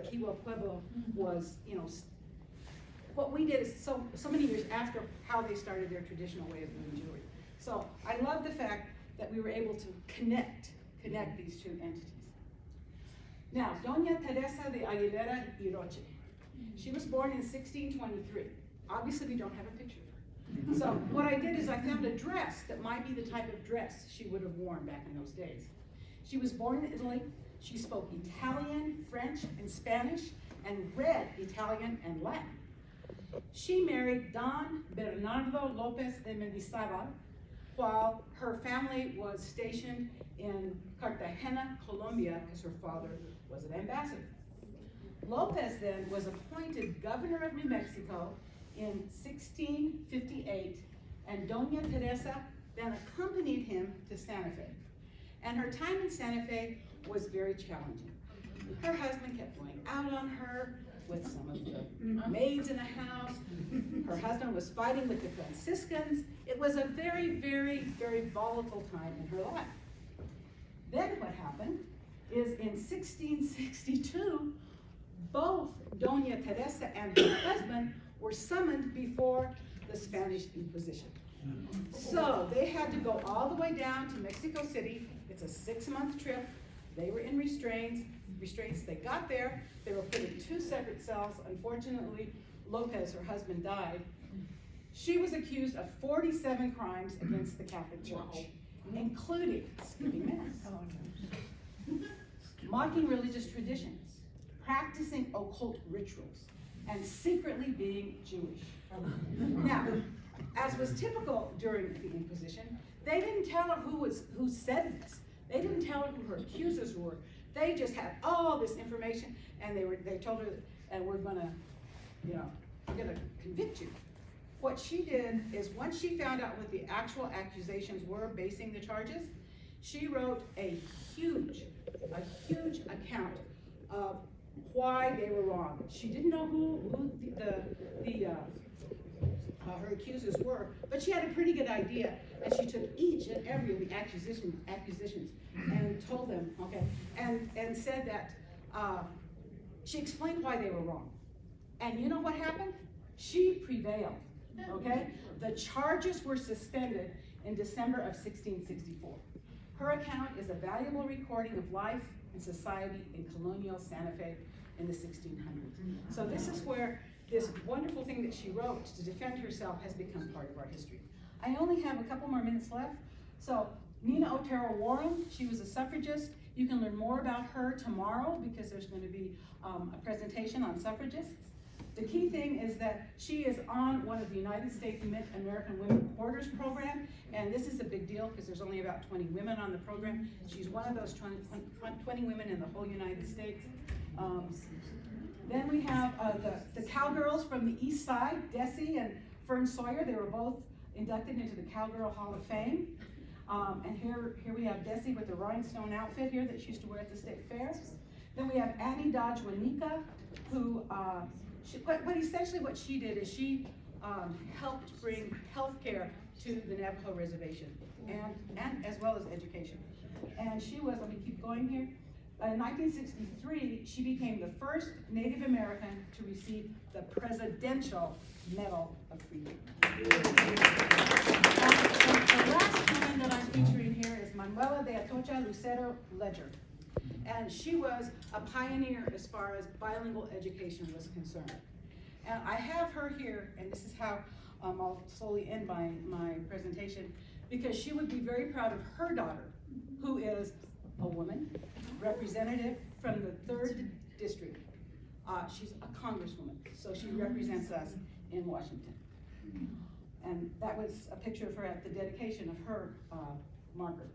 Kiwa Pueblo was, you know, what we did is so many years after how they started their traditional way of doing jewelry. So I love the fact that we were able to connect these two entities. Now, Doña Teresa de Aguilera y Roche. She was born in 1623. Obviously, we don't have a picture of her. So what I did is I found a dress that might be the type of dress she would have worn back in those days. She was born in Italy. She spoke Italian, French, and Spanish, and read Italian and Latin. She married Don Bernardo Lopez de Mendizábal while her family was stationed in Cartagena, Colombia, because her father was an ambassador. Lopez then was appointed governor of New Mexico in 1658, and Doña Teresa then accompanied him to Santa Fe. And her time in Santa Fe was very challenging. Her husband kept going out on her with some of the maids in the house. Her husband was fighting with the Franciscans. It was a very, very, very volatile time in her life. Then what happened is in 1662, both Doña Teresa and her husband were summoned before the Spanish Inquisition. So they had to go all the way down to Mexico City. It's a 6-month trip. They were in restraints. They got there. They were put in 2 separate cells. Unfortunately, Lopez, her husband, died. She was accused of 47 crimes against the Catholic Church, including skipping mass, mocking religious traditions, practicing occult rituals, and secretly being Jewish. Now, as was typical during the Inquisition, they didn't tell her who said this. They didn't tell her who her accusers were. They just had all this information, and they told her, and we're gonna convict you. What she did is once she found out what the actual accusations were basing the charges, she wrote a huge account of why they were wrong. She didn't know who her accusers were, but she had a pretty good idea, and she took each and every of the accusations and told them, okay, and said that she explained why they were wrong. And you know what happened? She prevailed, okay? The charges were suspended in December of 1664. Her account is a valuable recording of life and society in colonial Santa Fe in the 1600s. So this is where this wonderful thing that she wrote to defend herself has become part of our history. I only have a couple more minutes left. So Nina Otero Warren, she was a suffragist. You can learn more about her tomorrow because there's going to be a presentation on suffragists. The key thing is that she is on one of the United States American Women Quarters program, and this is a big deal because there's only about 20 women on the program. She's one of those 20 women in the whole United States. Then we have the cowgirls from the East Side, Desi and Fern Sawyer. They were both inducted into the Cowgirl Hall of Fame. And here we have Desi with the rhinestone outfit here that she used to wear at the state fair. Then we have Annie Dodge Wanika, who, essentially what she did is she helped bring healthcare to the Navajo reservation, and as well as education. And she was, let me keep going here. In 1963, she became the first Native American to receive the Presidential Medal of Freedom. And the last woman that I'm featuring here is Manuela de Atocha Lucero Ledger. And she was a pioneer as far as bilingual education was concerned. And I have her here, and this is how I'll slowly end my presentation, because she would be very proud of her daughter, who is a woman, representative from the 3rd District. She's a congresswoman, so she represents us in Washington. And that was a picture of her at the dedication of her marker.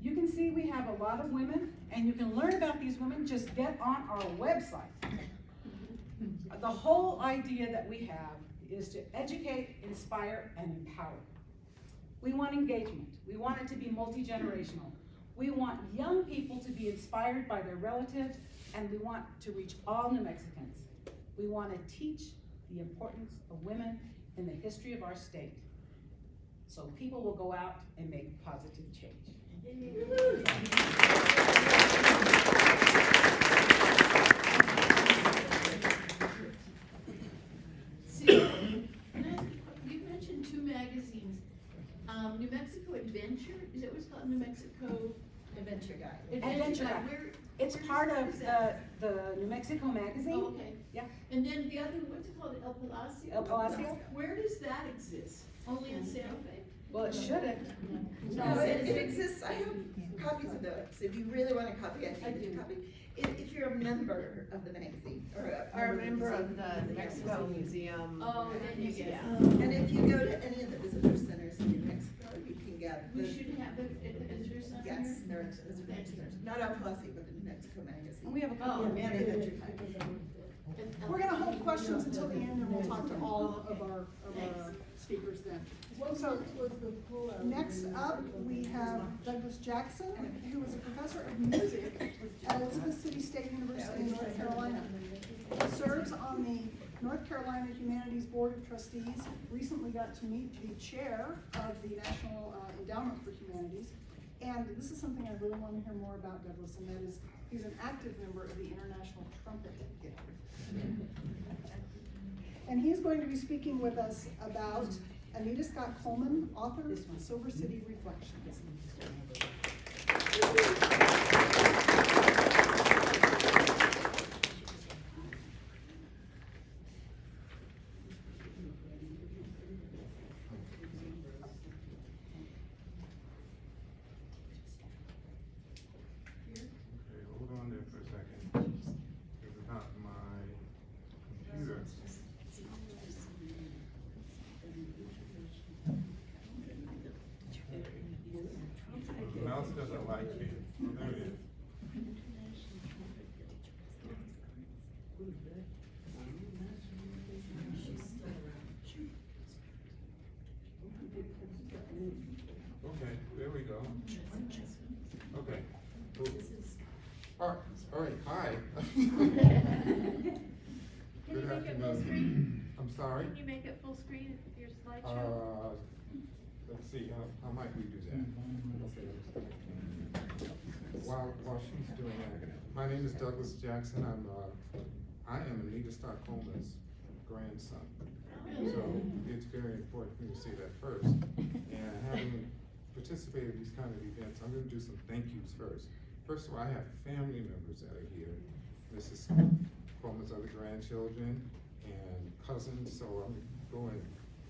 You can see we have a lot of women, and you can learn about these women. Just get on our website. The whole idea that we have is to educate, inspire, and empower. We want engagement. We want it to be multi-generational. We want young people to be inspired by their relatives, and we want to reach all New Mexicans. We want to teach the importance of women in the history of our state, so people will go out and make positive change. New Mexico Adventure guide. Adventure Guide. Guide. Where? It's where part is of that? the New Mexico magazine. Oh, okay. Yeah. And then the other, what's it called, El Palacio? El Palacio? Where does that exist? Only in Santa Fe? Well, it shouldn't. No, it exists, I have copies of those, if you really want a copy, I I can get do. a copy. If you're a member of the magazine, or Or a member of the magazine. Mexico Museum. Oh, then you get it. And if you go to any of the visitor centers in New Mexico, you can get We the, should have it at the visitor center? yes, there are visitor centers, not El Palacio, but the New Mexico magazine. We have a couple Oh, of And Adventure Guide. We're gonna hold questions until the end, and we'll talk to all of our speakers then. So, next up, we have Douglas Jackson, who is a professor of music at Elizabeth City State University in North Carolina. He serves on the North Carolina Humanities Board of Trustees, recently got to meet the chair of the National Endowment for Humanities. And this is something I really want to hear more about, Douglas, and that is, he's an active member of the International Trumpet Guild. And he's going to be speaking with us about Anita Scott Coleman, author of Silver City Reflections. Okay, hold on there for a second. This is not my computer. The mouse doesn't like me. Oh, there it is. Okay, there we go. Okay. Cool. All right, hi. Can you Good make it full afternoon. screen? I'm sorry? Can you make it full screen if your slideshow? Let's see, how might we do that? While she's doing that, my name is Douglas Jackson. I am Anita Scott Coleman's grandson. So it's very important for me to say that first. And having participated in these kind of events, I'm gonna do some thank yous first. First of all, I have family members that are here. Mrs. Coleman's other grandchildren and cousins, so I'm going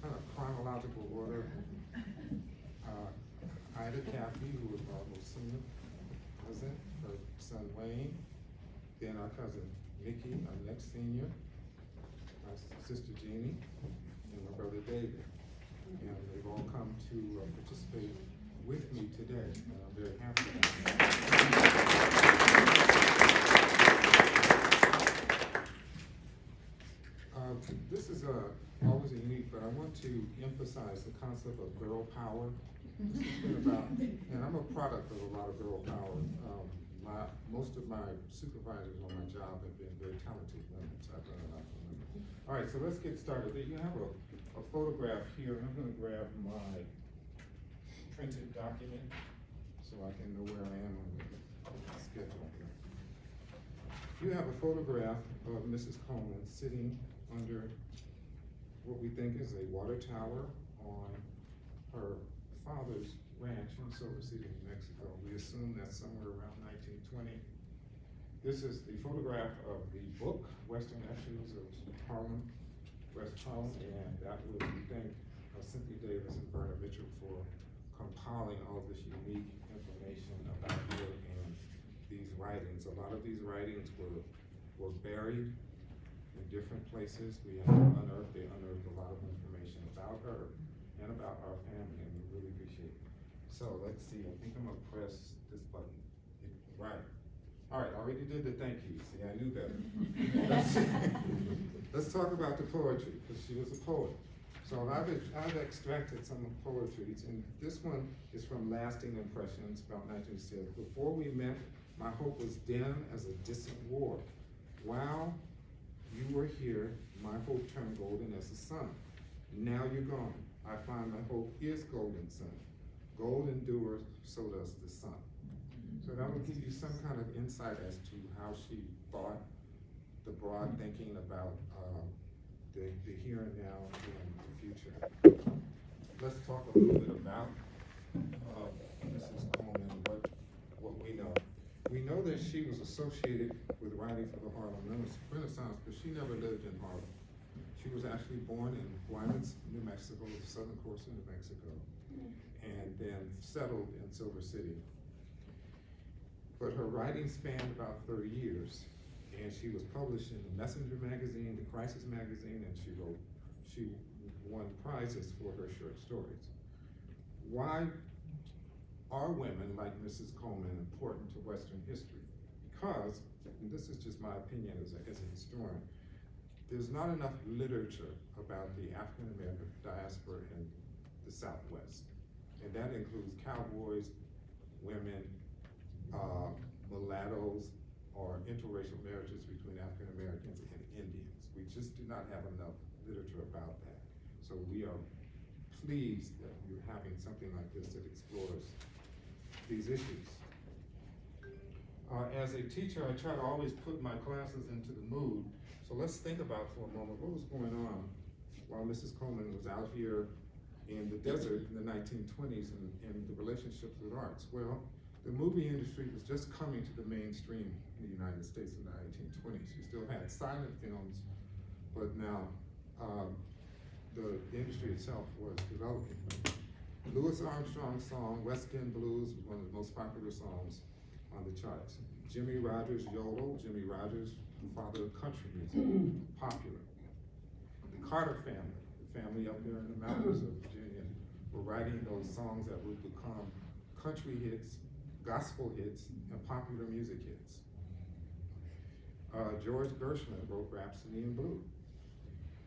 kind of chronological order. Ida Caffey, who is our most senior cousin, her son Wayne, then our cousin Mickey, our next senior, my sister Jeannie, and my brother David. And they've all come to participate with me today, and I'm very happy. This is always a unique, but I want to emphasize the concept of girl power. This has been about, and I'm a product of a lot of girl power. Most of my supervisors on my job have been very talented women, so I've learned a lot from them. All right, so let's get started. You have a photograph here, and I'm gonna grab my printed document so I can know where I am on the schedule here. You have a photograph of Mrs. Coleman sitting under what we think is a water tower on her father's ranch in Silver City, New Mexico. We assume that's somewhere around 1920. This is the photograph of the book, Western Etchings of Harlem, West Harlem, and that was, we thank Cynthia Davis and Verna Mitchell for compiling all this unique information about her and these writings. A lot of these writings were buried in different places. They unearthed a lot of information about her and about our family, and we really appreciate it. So let's see, I think I'm gonna press this button. Right. All right, already did the thank you. See, I knew better. Let's talk about the poetry, because she was a poet. So I've extracted some of poetries, and this one is from Lasting Impressions, about 1960. Before we met, my hope was dim as a distant war. While you were here, my hope turned golden as the sun. Now you're gone. I find my hope is golden sun. Gold endures, so does the sun. So that will give you some kind of insight as to how she thought, the broad thinking about the here and now and the future. Let's talk a little bit about Mrs. Coleman what we know. We know that she was associated with writing for the Harlem Renaissance, but she never lived in Harlem. She was actually born in Guaymas, New Mexico, the southern coast of New Mexico, and then settled in Silver City. But her writing spanned about 30 years, and she was published in the Messenger magazine, the Crisis magazine, and she won prizes for her short stories. Why are women like Mrs. Coleman important to Western history? Because, and this is just my opinion as a historian, there's not enough literature about the African American diaspora in the Southwest. And that includes cowboys, women, mulattoes, or interracial marriages between African Americans and Indians. We just do not have enough literature about that. So we are pleased that you're having something like this that explores these issues. As a teacher, I try to always put my classes into the mood. So let's think about for a moment what was going on while Mrs. Coleman was out here in the desert in the 1920s and the relationships with arts. Well, the movie industry was just coming to the mainstream in the United States in the 1920s. You still had silent films, but now the industry itself was developing. Louis Armstrong's song, West End Blues, was one of the most popular songs on the charts. Jimmy Rogers' YOLO, Jimmy Rogers, father of country music, popular. The Carter family, the family up there in the mountains of Virginia, were writing those songs that would become country hits, gospel hits, and popular music hits. George Gershwin wrote Rhapsody in Blue.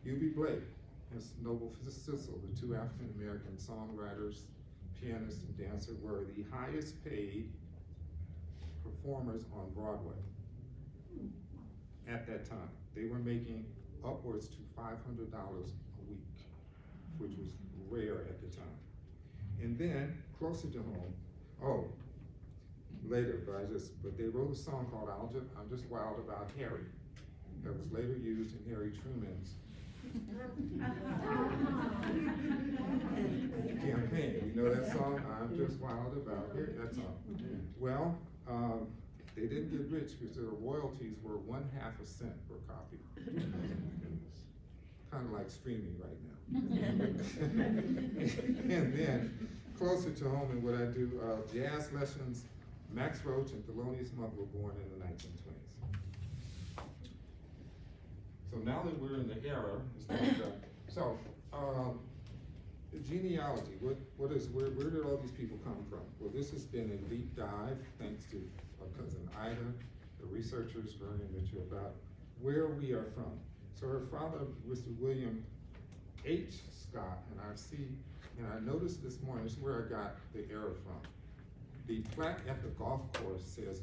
U.B. Blake and Noble Sissel, the two African-American songwriters, pianists, and dancers, were the highest paid performers on Broadway at that time. They were making upwards to $500 a week, which was rare at the time. And then, closer to home, later, but they wrote a song called I'm Just Wild About Harry, that was later used in Harry Truman's campaign. You know that song? I'm just wild about Harry, that song. Well, they didn't get rich because their royalties were 1/2 a cent per copy. Kind of like streaming right now. And then, closer to home in what I do, jazz lessons, Max Roach and Thelonious Monk were born in the 1920s. So now that we're in the era, the genealogy, where did all these people come from? Well, this has been a deep dive, thanks to our cousin Ida, the researchers learning about where we are from. So her father, Mr. William H. Scott, and I noticed this morning, this is where I got the error from. The plaque at the golf course says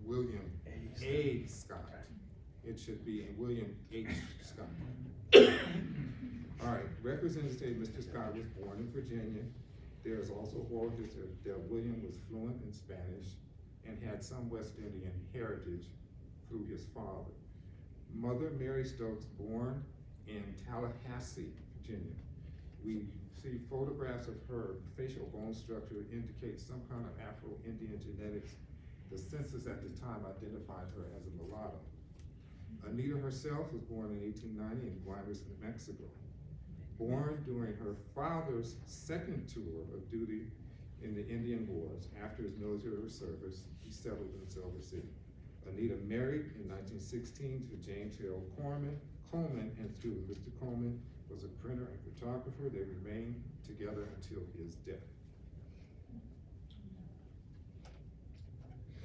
William A. Scott. It should be William H. Scott. All right, records indicate Mr. Scott was born in Virginia. There's also oral history that William was fluent in Spanish and had some West Indian heritage through his father. Mother, Mary Stokes, born in Tallahassee, Virginia. We see photographs of her facial bone structure indicates some kind of Afro-Indian genetics. The census at the time identified her as a mulatto. Anita herself was born in 1890 in Guaymas, New Mexico. Born during her father's second tour of duty in the Indian Wars. After his military service, he settled in Silver City. Anita married in 1916 to James Hill Coleman, and through Mr. Coleman was a printer and photographer. They remained together until his death.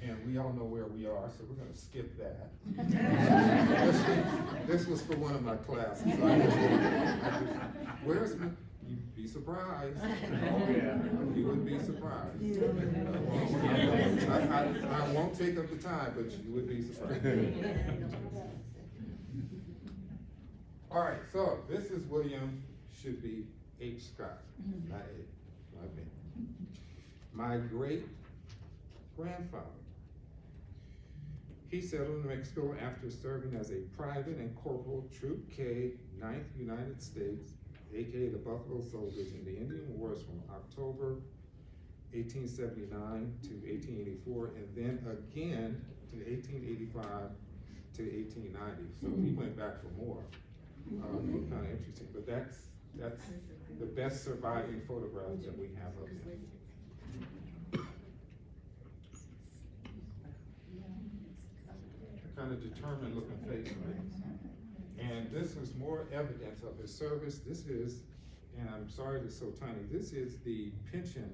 And we all know where we are, so we're gonna skip that. This was for one of my classes. You'd be surprised. Oh, yeah. You would be surprised. I won't take up the time, but you would be surprised. All right, so this is William, should be H. Scott, not A, not me. My great grandfather. He settled in Mexico after serving as a private and corporal, Troop K, 9th United States, aka the Buffalo Soldiers, in the Indian Wars from October 1879 to 1884, and then again to 1885 to 1890. So he went back for more. Kind of interesting, but that's the best surviving photograph that we have of him. Kind of determined looking face, right? And this was more evidence of his service. This is, and I'm sorry it's so tiny, this is the pension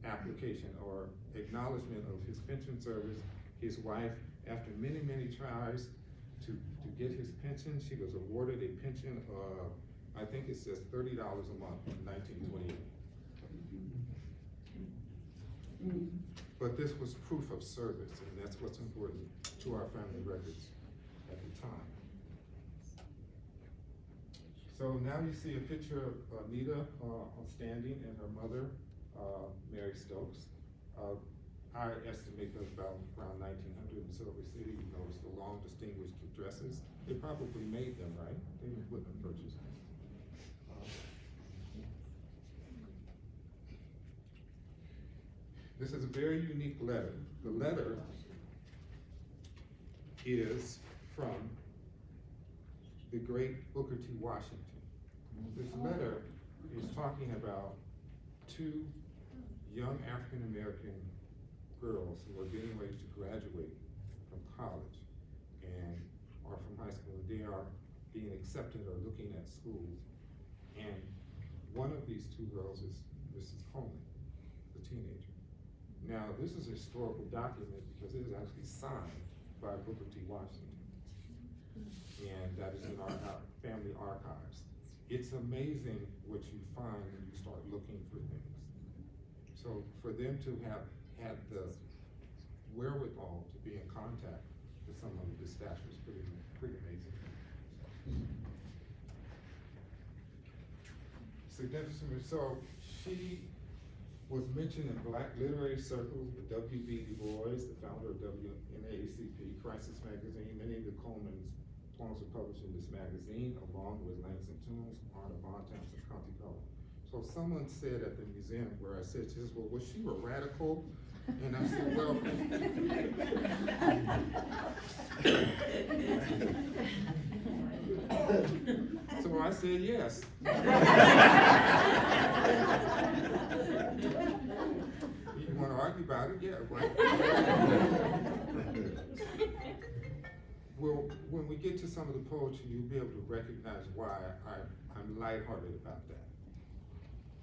application or acknowledgement of his pension service. His wife, after many, many tries to get his pension, she was awarded a pension of, I think it says $30 a month in 1928. But this was proof of service, and that's what's important to our family records at the time. So now you see a picture of Anita standing and her mother, Mary Stokes. I estimate that about around 1900 in Silver City. You notice the long distinguished dresses. They probably made them, right? They wouldn't have purchased them. This is a very unique letter. The letter is from the great Booker T. Washington. This letter is talking about two young African American girls who are getting ready to graduate from college or from high school. They are being accepted or looking at schools. And one of these two girls is Mrs. Coleman, the teenager. Now, this is a historical document because it is actually signed by Booker T. Washington. And that is in our family archives. It's amazing what you find when you start looking for things. So for them to have had the wherewithal to be in contact with someone of this stature is pretty amazing. Significant. So she was mentioned in Black literary circles with W.B. Du Bois, the founder of NAACP, Crisis Magazine. Many of the Coleman's poems were published in this magazine, along with Langston Toombs, Arnold Bontemps, and Conti Coleman. So someone said at the museum where I said, she says, well, was she a radical? And I said, well, so I said, yes. You want to argue about it? Yeah, right. Well, when we get to some of the poetry, you'll be able to recognize why I'm lighthearted about that.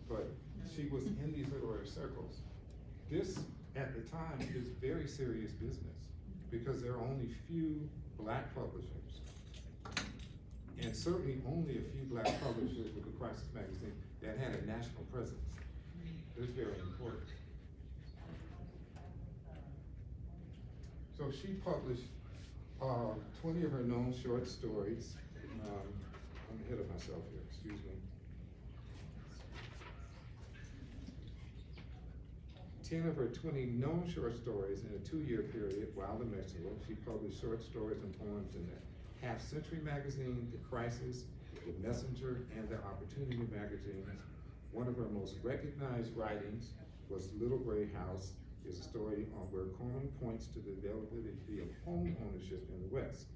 But she was in these literary circles. This, at the time, is very serious business because there are only few Black publishers, and certainly only a few Black publishers with the Crisis magazine that had a national presence. It's very important. So she published 20 of her known short stories. I'm ahead of myself here, excuse me. 10 of her 20 known short stories in a 2-year period while in Mexico. She published short stories and poems in the Half Century magazine, The Crisis, The Messenger, and The Opportunity magazines. One of her most recognized writings was Little Gray House, is a story on where Coleman points to the availability of home ownership in the West.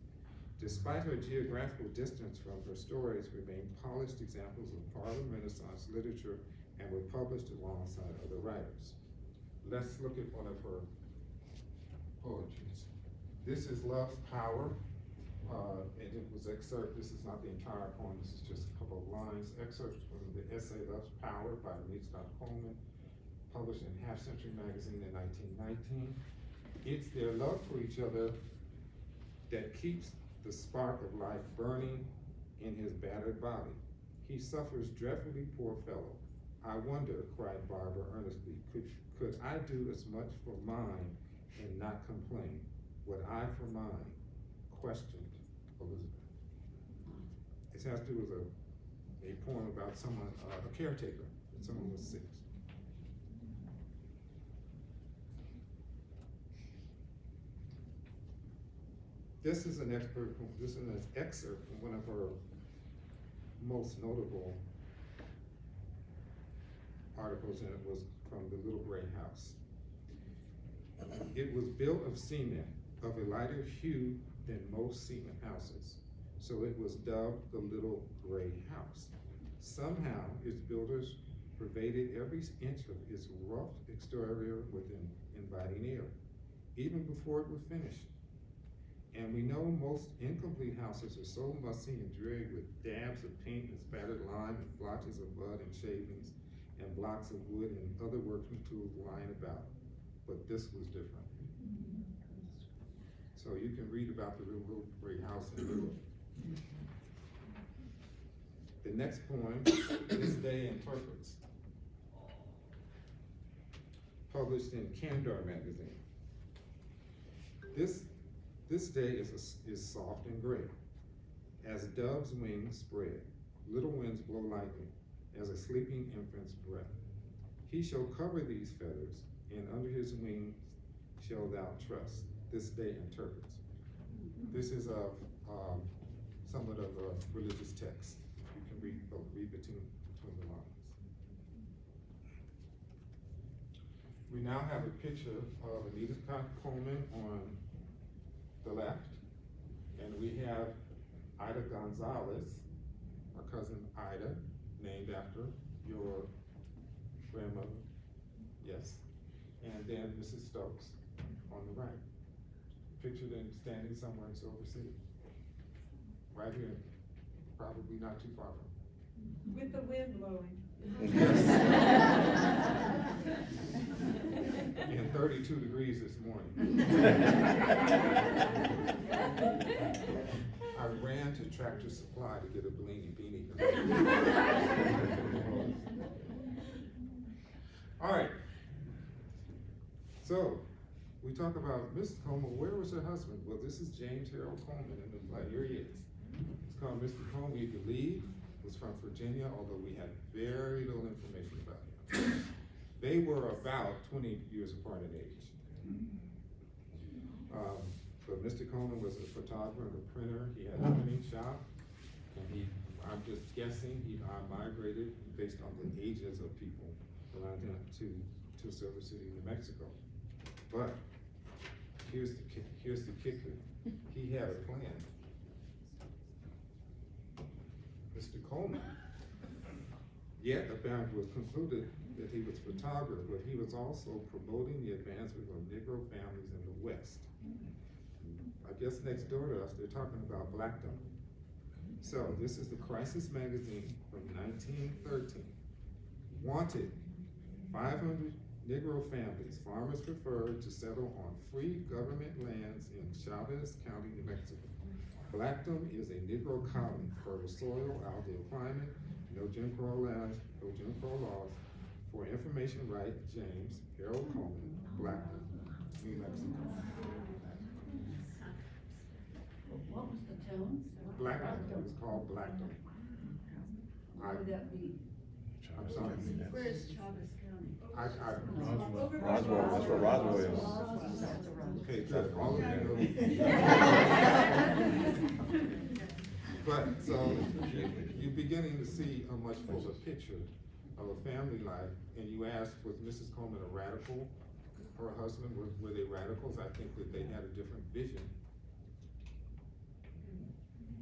Despite her geographical distance from her stories remain polished examples of Harlem Renaissance literature and were published alongside other writers. Let's look at one of her poetries. This is Love's Power, and it was excerpt. This is not the entire poem, this is just a couple of lines. Excerpts from the essay Love's Power by Anita Coleman, published in Half Century magazine in 1919. It's their love for each other that keeps the spark of life burning in his battered body. He suffers dreadfully, poor fellow. I wonder, cried Barbara earnestly, could I do as much for mine and not complain? Would I for mine? Questioned Elizabeth. It has to do with a poem about someone, a caretaker, when someone was sick. This is an excerpt from one of her most notable articles, and it was from the little gray house. It was built of cement of a lighter hue than most cement houses, so it was dubbed the little gray house. Somehow, its builders pervaded every inch of its rough exterior with an inviting air, even before it was finished. And we know most incomplete houses are so mussy and dreary with dabs of paint and spattered lime and blotches of mud and shavings and blocks of wood and other workman tools lying about. But this was different. So you can read about the little gray house in Europe. The next poem, This Day Interprets, published in Candor magazine. This day is soft and gray, as dove's wings spread. Little winds blow lightly, as a sleeping infant's breath. He shall cover these feathers, and under his wings shall thou trust. This day interprets. This is somewhat of a religious text. You can read between the lines. We now have a picture of Anita Coleman on the left, and we have Ida Gonzalez, our cousin Ida, named after your grandmother, yes, and then Mrs. Stokes on the right. Pictured and standing somewhere in Silver City, right here, probably not too far from. With the wind blowing. And 32 degrees this morning. I ran to Tractor Supply to get a beanie. All right. So, we talk about Mrs. Coleman. Where was her husband? Well, this is James Harold Coleman in the play. Here he is. It's called Mr. Coleman, you believe, was from Virginia, although we had very little information about him. They were about 20 years apart in age. But Mr. Coleman was a photographer and a printer. He had a printing shop, and I'm just guessing, he migrated based on the ages of people around him to Silver City, New Mexico. But here's the kicker. He had a plan. Mr. Coleman, yet apparently was concluded that he was a photographer, but he was also promoting the advancement of Negro families in the West. I guess next door to us, they're talking about blackdom. So this is the Crisis magazine from 1913. Wanted 500 Negro families, farmers preferred to settle on free government lands in Chavez County, New Mexico. Blackdom is a Negro colony, fertile soil, ideal climate, no Jim Crow laws. For information, write James Harold Coleman, Blackdom, New Mexico. What was the town? Blackdom, it was called Blackdom. What would that be? I'm sorry. Where is Chavez County? Roswell, that's where Roswell is. Okay, good, all of you know. But, so, you're beginning to see a much fuller picture of a family life, and you asked, was Mrs. Coleman a radical? Her husband, were they radicals? I think that they had a different vision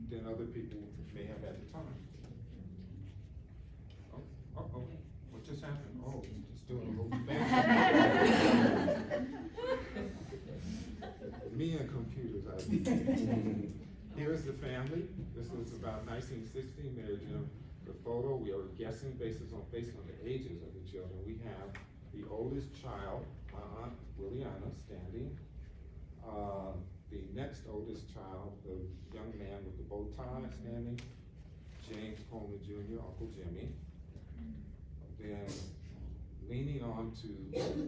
than other people may have at the time. Oh, what just happened? Oh, it's doing a little fast. Me and computers, here's the family. This was about 1960, married in the photo. We are guessing based on the ages of the children. We have the oldest child, my aunt Williana, standing. The next oldest child, the young man with the bow tie, standing. James Coleman Jr., Uncle Jimmy. Then leaning on to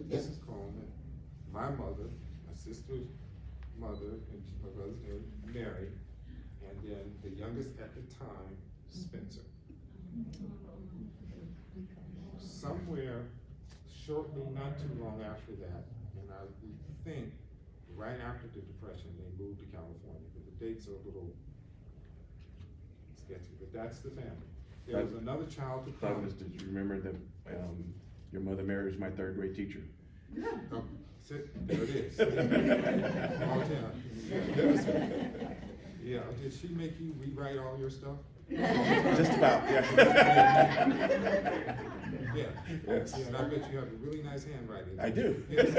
Mrs. Coleman, my mother, my sister's mother, and my brother's name, Mary, and then the youngest at the time, Spencer. Somewhere shortly, not too long after that, and I think right after the Depression, they moved to California, but the dates are a little sketchy, but that's the family. There was another child to come. Douglas, did you remember that, Your mother Mary was my third grade teacher. Oh, sit, there it is. All 10. Yeah, did she make you rewrite all your stuff? Just about, yeah. Yeah. Yes. Yeah, and I bet you have a really nice handwriting. I do. Yes.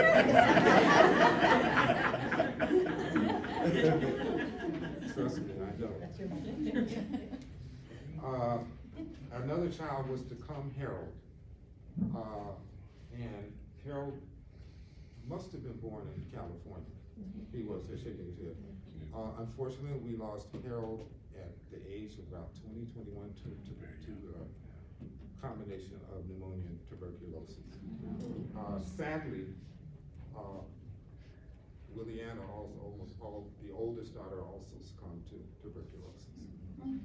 Trust me, I know. Another child was to come Harold. And Harold must have been born in California. He was, they're shaking his head. Unfortunately, we lost Harold at the age of about 21 to combination of pneumonia and tuberculosis. Sadly, Williana the oldest daughter also succumbed to tuberculosis. And,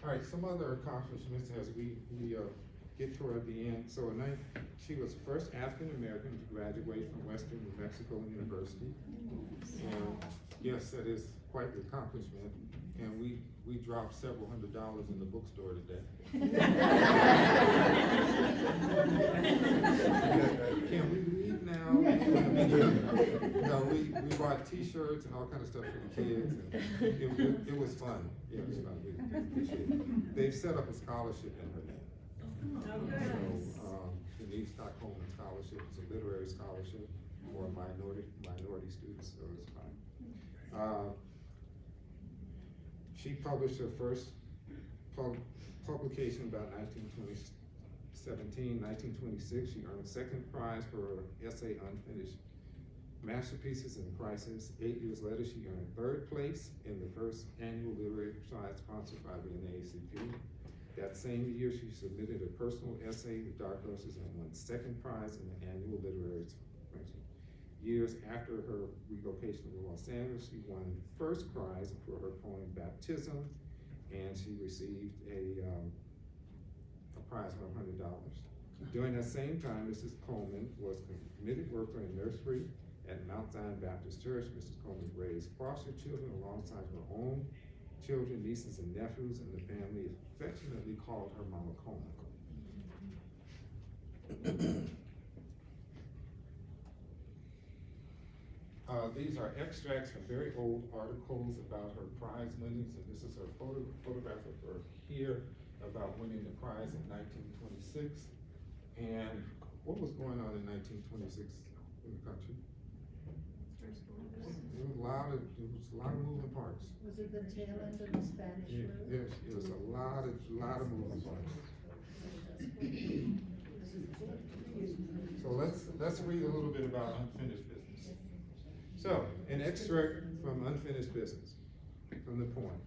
all right, some other accomplishments as we get toward the end. So she was the first African American to graduate from Western New Mexico University. And yes, that is quite the accomplishment. And we dropped several $100s in the bookstore today. Can we leave now? No, we bought T-shirts and all kind of stuff for the kids. And it was fun. Yeah, it was fun. We appreciate it. They've set up a scholarship in her name. So, the Anita Coleman scholarship is a literary scholarship for minority students, so it's fine. She published her first publication about 1917, 1926. She earned a second prize for her essay Unfinished Masterpieces in Crisis. 8 years later, she earned third place in the first annual literary prize sponsored by the NAACP. That same year, she submitted a personal essay, The Dark Horses, and won second prize in the annual literary exhibition. Years after her relocation to Los Angeles, she won first prize for her poem Baptism, and she received a prize of $100. During that same time, Mrs. Coleman was a committed worker in nursery at Mount Zion Baptist Church. Mrs. Coleman raised foster children alongside her own children, nieces, and nephews, and the family affectionately called her Mama Coleman. These are extracts from very old articles about her prize winnings, and this is her photograph of her here about winning the prize in 1926. And what was going on in 1926 in the country? There was a lot of moving parts. Was it the tail end of the Spanish flu? Yes, it was a lot of moving parts. So let's read a little bit about unfinished business. So, an extract from Unfinished Business, from the poem.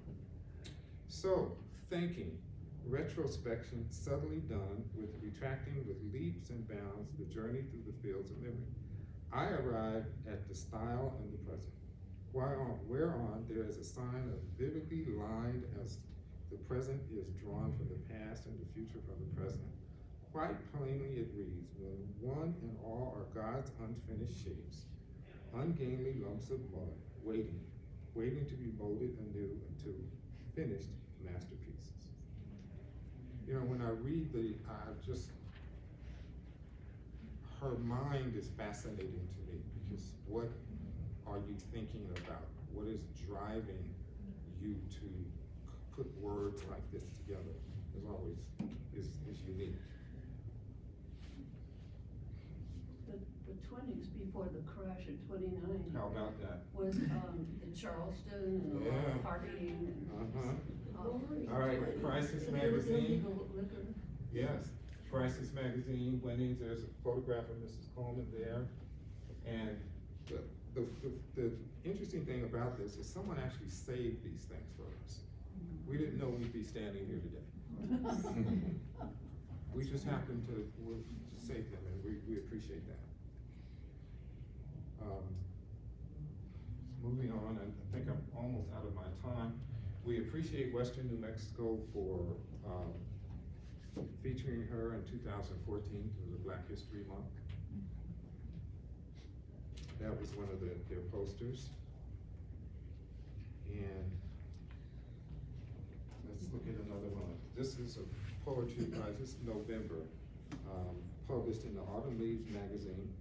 So, thinking, retrospection subtly done, with retracting with leaps and bounds the journey through the fields of memory. I arrived at the style and the present, whereon there is a sign of vividly lined as the present is drawn from the past and the future from the present. Quite plainly it reads, when one and all are God's unfinished shapes, ungainly lumps of mud, waiting to be molded anew into finished masterpieces. You know, when I read her mind is fascinating to me, because what are you thinking about? What is driving you to put words like this together? Is always unique. The 20s before the crash in 29. How about that? Was the Charleston and Yeah. partying and. All right, Crisis Magazine. Illegal liquor. Yes, Crisis Magazine winnings, there's a photograph of Mrs. Coleman there. And the interesting thing about this is someone actually saved these things for us. We didn't know we'd be standing here today. We just happened to save them, and we appreciate that. Moving on, I think I'm almost out of my time. We appreciate Western New Mexico for featuring her in 2014 through the Black History Month. That was one of their posters. And let's look at another one. this is a poetry prize, this is November, published in the Autumn Leaves magazine.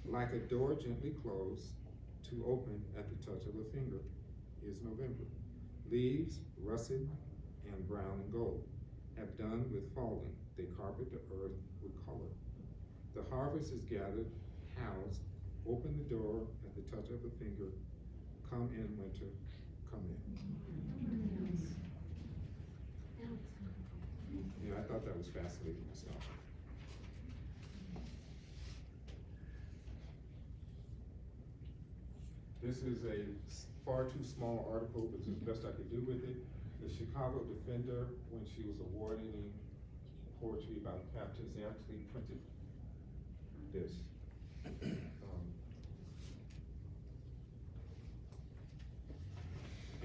Like a door gently closed, to open at the touch of a finger, is November. Leaves, russet and brown and gold, have done with falling, they carpet the earth with color. The harvest is gathered, housed, open the door at the touch of a finger, come in winter, come in. Yeah, I thought that was fascinating myself. This is a far too small article, but it's the best I could do with it. The Chicago Defender, when she was awarding poetry about captives, they actually printed this.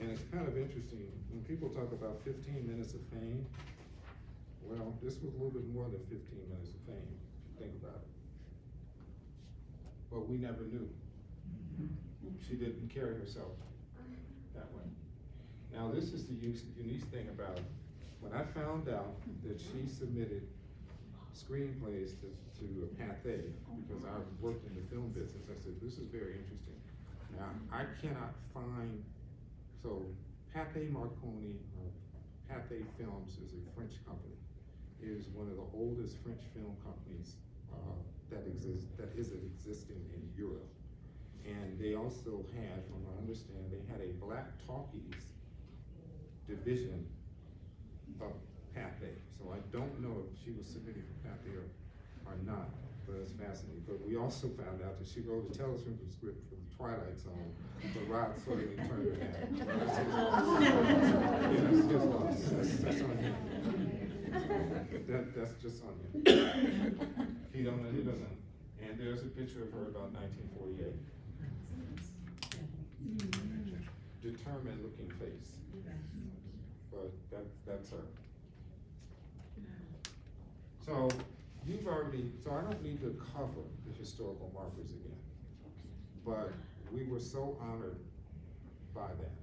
And it's kind of interesting, when people talk about 15 minutes of fame, well, this was a little bit more than 15 minutes of fame, think about it. But we never knew. She didn't carry herself that way. Now, this is the unique thing about, when I found out that she submitted screenplays to Pathé, because I worked in the film business, I said, this is very interesting. Now, I cannot find, so Pathé Marconi, Pathé Films is a French company. It is one of the oldest French film companies that is existing in Europe. And they also had, from what I understand, they had a black talkies division of Pathé. So I don't know if she was submitting for Pathé or not, but it's fascinating. But we also found out that she wrote a television script for the Twilight Zone, but Rod Serling turned it down. Yeah, that's just lost. That's on him. That's just on him. He doesn't. And there's a picture of her about 1948. Determined looking face. But that's her. So you've already, so I don't need to cover the historical markers again. But we were so honored by that.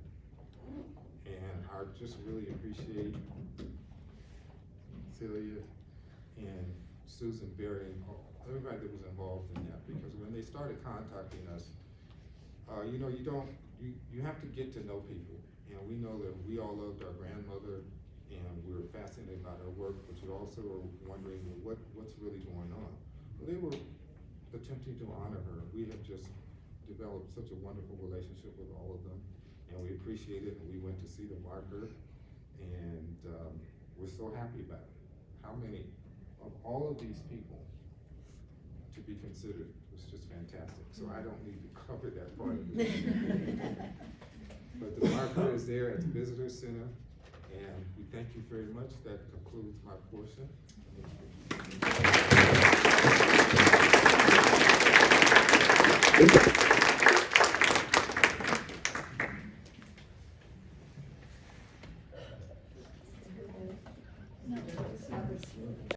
And I just really appreciate Celia and Susan Berry and everybody that was involved in that, because when they started contacting us, you have to get to know people, and we know that we all loved our grandmother, and we were fascinated about her work, but you also are wondering what's really going on. Well, they were attempting to honor her. We have just developed such a wonderful relationship with all of them, and we appreciate it, and we went to see the marker, and we're so happy about it. How many of all of these people to be considered was just fantastic. So I don't need to cover that part of it. But the marker is there at the Visitor Center, and we thank you very much. That concludes my portion.